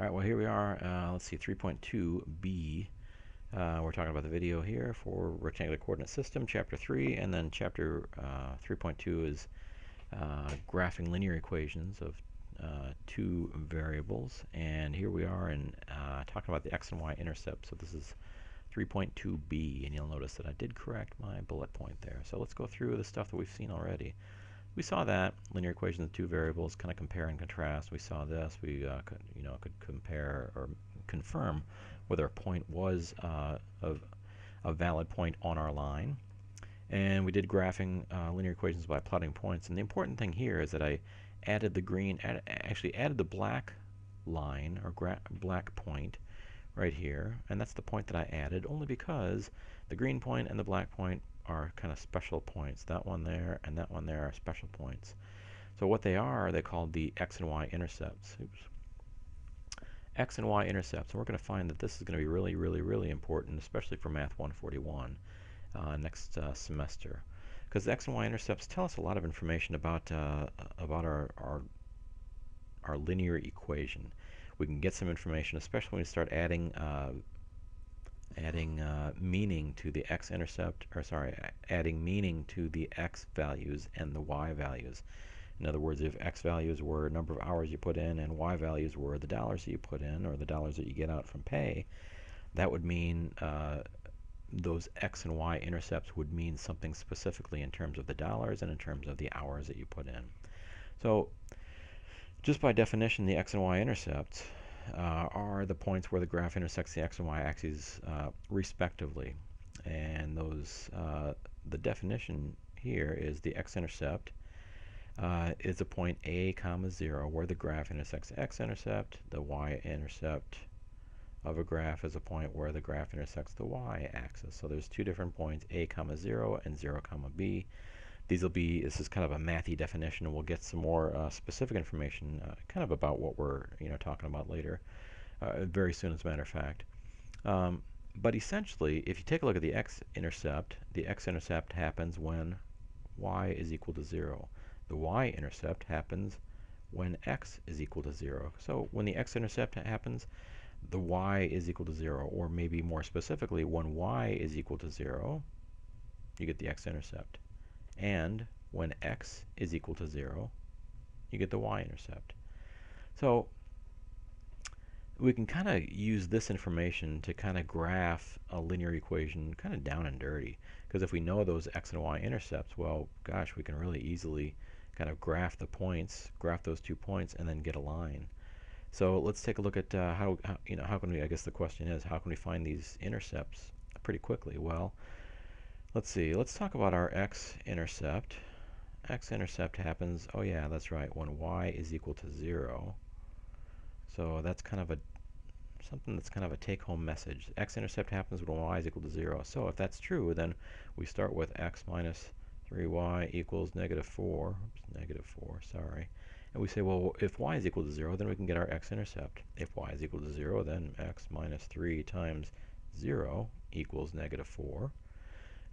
All right, well, here we are. Let's see, 3.2b. We're talking about the video here for rectangular coordinate system, chapter 3, and then chapter 3.2 is graphing linear equations of two variables. And here we are in talking about the x and y intercept. So this is 3.2b, and you'll notice that I did correct my bullet point there. So let's go through the stuff that we've seen already. We saw that linear equations of two variables, kind of compare and contrast. We saw this. We could compare or confirm whether a point was a valid point on our line. And we did graphing linear equations by plotting points. And the important thing here is that I added the green, actually added the black line or black point right here, and that's the point that I added only because the green point and the black point are kind of special points. That one there and that one there are special points. So what they are, they called the x and y intercepts. Oops. X and y intercepts, and we're going to find that this is going to be really, really, really important, especially for Math 141 next semester, because the x and y intercepts tell us a lot of information about our linear equation. We can get some information, especially when we start adding meaning to the x-intercept, or sorry, adding meaning to the x values and the y values. In other words, if x values were number of hours you put in and y values were the dollars that you put in or the dollars that you get out from pay, that would mean those x and y intercepts would mean something specifically in terms of the dollars and in terms of the hours that you put in. So just by definition, the x and y intercepts are the points where the graph intersects the x and y axes respectively. And those, the definition here is the x-intercept is a point a comma 0 where the graph intersects the x-intercept. The y-intercept of a graph is a point where the graph intersects the y-axis. So there's two different points, a comma 0 and 0 comma b. This is kind of a mathy definition, and we'll get some more specific information kind of about what we're talking about later, very soon as a matter of fact. But essentially, if you take a look at the x-intercept happens when y is equal to 0. The y-intercept happens when x is equal to 0. So when the x-intercept happens, the y is equal to 0, or maybe more specifically, when y is equal to 0, you get the x-intercept. And when x is equal to 0, you get the y-intercept. So we can kind of use this information to kind of graph a linear equation kind of down and dirty. Because if we know those x and y intercepts, well, gosh, we can really easily kind of graph the points, graph those 2 points, and then get a line. So let's take a look at how can we, I guess the question is, how can we find these intercepts pretty quickly? Well, let's see. Let's talk about our x-intercept. X-intercept happens, oh yeah, that's right, when y is equal to 0. So that's kind of something that's kind of a take-home message. X-intercept happens when y is equal to 0. So if that's true, then we start with x minus 3y equals negative 4. Oops, negative 4, sorry. And we say, well, if y is equal to 0, then we can get our x-intercept. If y is equal to 0, then x minus 3 times 0 equals negative 4.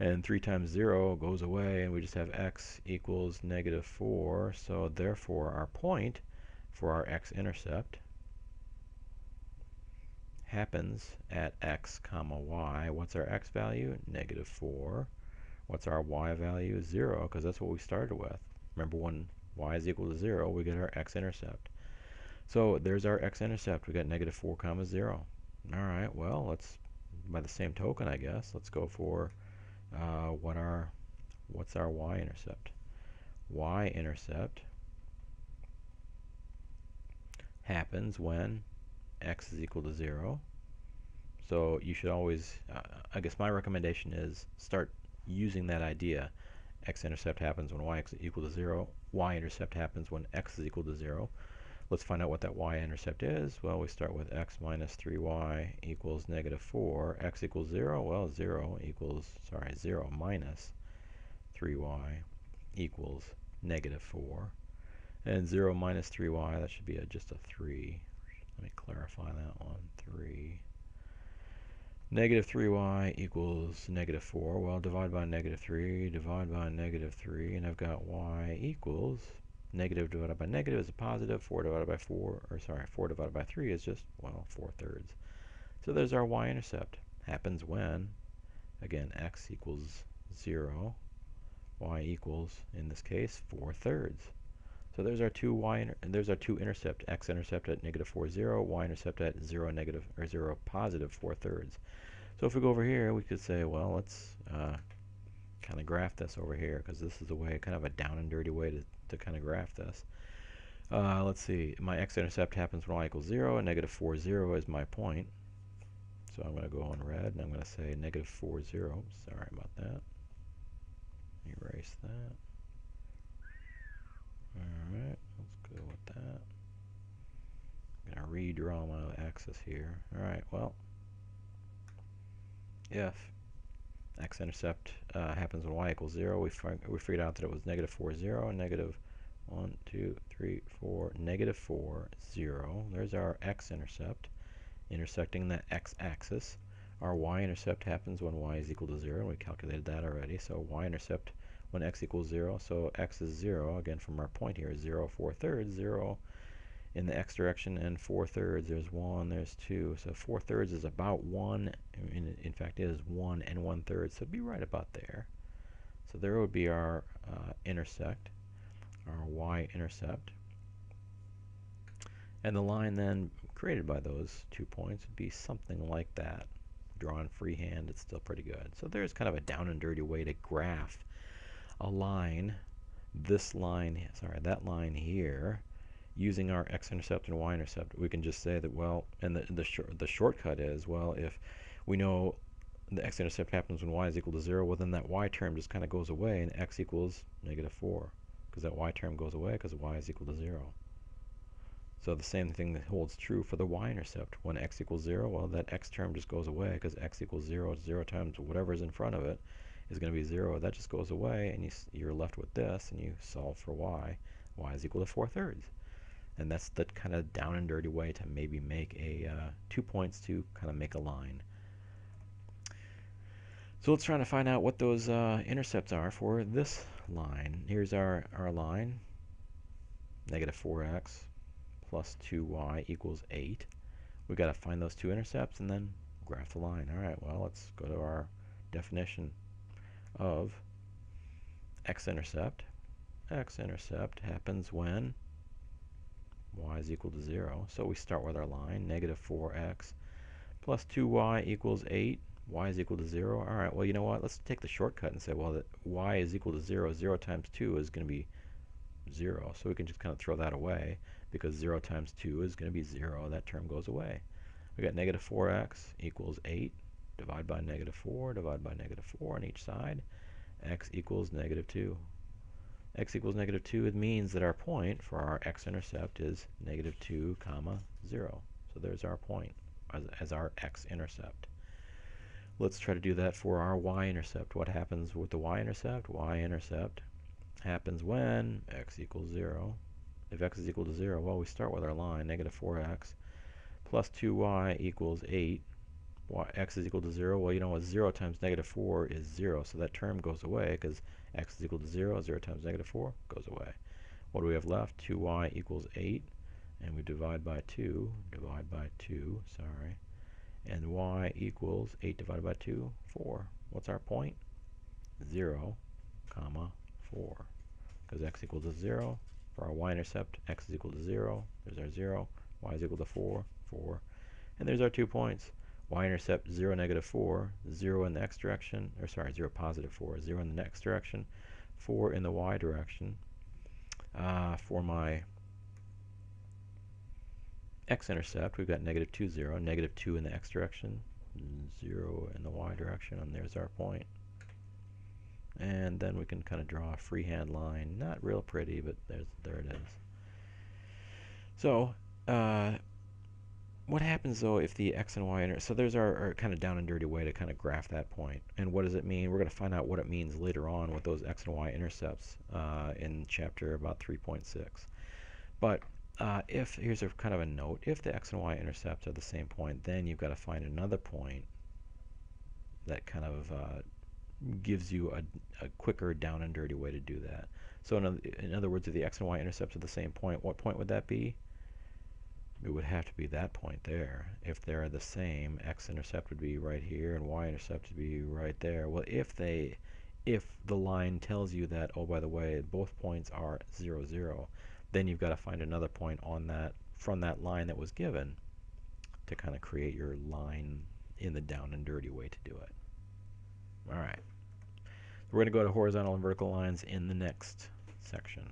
And 3 times 0 goes away, and we just have x equals negative 4. So therefore, our point for our x-intercept happens at x comma y. What's our x value? Negative 4. What's our y value? 0, because that's what we started with. Remember, when y is equal to 0, we get our x-intercept. So there's our x-intercept. We got negative 4 comma 0. All right, well, let's, by the same token, I guess, let's go for what's our y-intercept? Y-intercept happens when x is equal to 0. So you should always, I guess my recommendation is start using that idea. X-intercept happens when y is equal to 0. Y-intercept happens when x is equal to 0. Let's find out what that y-intercept is. Well, we start with x minus 3y equals negative 4. X equals 0. Well, 0 minus 3y equals negative 4. And 0 minus 3y, that should be just a 3. Let me clarify that one. 3. Negative 3y equals negative 4. Well, divide by negative 3, divide by negative 3, and I've got y equals Negative divided by negative is a positive. 4 divided by 4, or sorry, 4 divided by 3 is just, well, 4/3. So there's our y-intercept. Happens when, again, x equals 0, y equals, in this case, 4/3. So there's our there's our two intercept, x-intercept at -4, 0, y-intercept at 0, negative, or 0, positive 4/3. So if we go over here, we could say, well, let's kind of graph this over here, because this is a way, kind of a down and dirty way to kind of graph this. Let's see, my x-intercept happens when y equals 0, and -4, 0 is my point. So I'm going to go in red, and I'm going to say -4, 0. Sorry about that. Erase that. Alright, let's go with that. I'm going to redraw my axis here. Alright, well, if x-intercept happens when y equals 0, we figured out that it was -4, 0, and -1, 2, 3, 4, -4, 0. There's our x-intercept intersecting the x-axis. Our y-intercept happens when y is equal to 0, and we calculated that already. So y-intercept when x equals 0, so x is 0, again from our point here, 0, 4/3, 0 in the x direction, and 4/3, there's 1, there's 2, so 4/3 is about 1, in fact it is 1 and 1/3, so it'd be right about there. So there would be our intersect, our y-intercept, and the line then created by those 2 points would be something like that. Drawn freehand, it's still pretty good. So there's kind of a down and dirty way to graph a line, this line, sorry, that line here, using our x-intercept and y-intercept. We can just say that, well, and the shortcut is, well, if we know the x-intercept happens when y is equal to 0, well, then that y term just kind of goes away, and x equals -4, because that y term goes away because y is equal to 0. So the same thing that holds true for the y-intercept. When x equals 0, well, that x term just goes away because x equals 0, 0 times whatever's in front of it is going to be 0. That just goes away, and you're left with this, and you solve for y. Y is equal to 4/3. And that's the kind of down and dirty way to maybe make a 2 points to kind of make a line. So let's try to find out what those intercepts are for this line. Here's our line, -4x plus 2y equals 8. We've got to find those two intercepts and then graph the line. All right, well, let's go to our definition of x-intercept. X-intercept happens when y is equal to 0. So we start with our line, -4x plus 2y equals 8. Y is equal to 0. All right, well, you know what? Let's take the shortcut and say, well, that y is equal to 0. 0 times 2 is going to be 0. So we can just kind of throw that away, because 0 times 2 is going to be 0. That term goes away. We got -4x equals 8. Divide by -4, divide by -4 on each side. X equals -2. X equals -2, it means that our point for our x-intercept is -2, 0. So there's our point as our x-intercept. Let's try to do that for our y-intercept. What happens with the y-intercept? Y-intercept happens when x equals 0. If x is equal to 0, well, we start with our line, -4x plus 2y equals 8. X is equal to 0. Well, you know what? 0 times -4 is 0, so that term goes away because x is equal to 0. 0 times -4 goes away. What do we have left? 2y equals 8, and we divide by 2, sorry, and y equals 8 divided by 2, 4. What's our point? 0, 4, because x equals to 0. For our y-intercept, x is equal to 0. There's our 0. Y is equal to 4, 4. And there's our 2 points. Y-intercept 0, -4, 0 in the x direction, or sorry, 0, +4, 0 in the x direction, 4 in the y direction. For my x-intercept, we've got -2, 0, -2 in the x direction, 0 in the y direction, and there's our point. And then we can kind of draw a freehand line. Not real pretty, but there it is. So, what happens though if the x and y so there's our kind of down and dirty way to kind of graph that point. And what does it mean? We're going to find out what it means later on with those x and y intercepts in chapter about 3.6. But if here's a kind of a note, if the x and y intercepts are the same point, then you've got to find another point that kind of gives you a quicker down and dirty way to do that. So in other words, if the x and y intercepts at the same point, what point would that be? It would have to be that point there. If they're the same, x-intercept would be right here and y-intercept would be right there. Well, if the line tells you that, oh, by the way, both points are 0, 0, then you've got to find another point on that from that line that was given to kind of create your line in the down and dirty way to do it. All right. We're going to go to horizontal and vertical lines in the next section.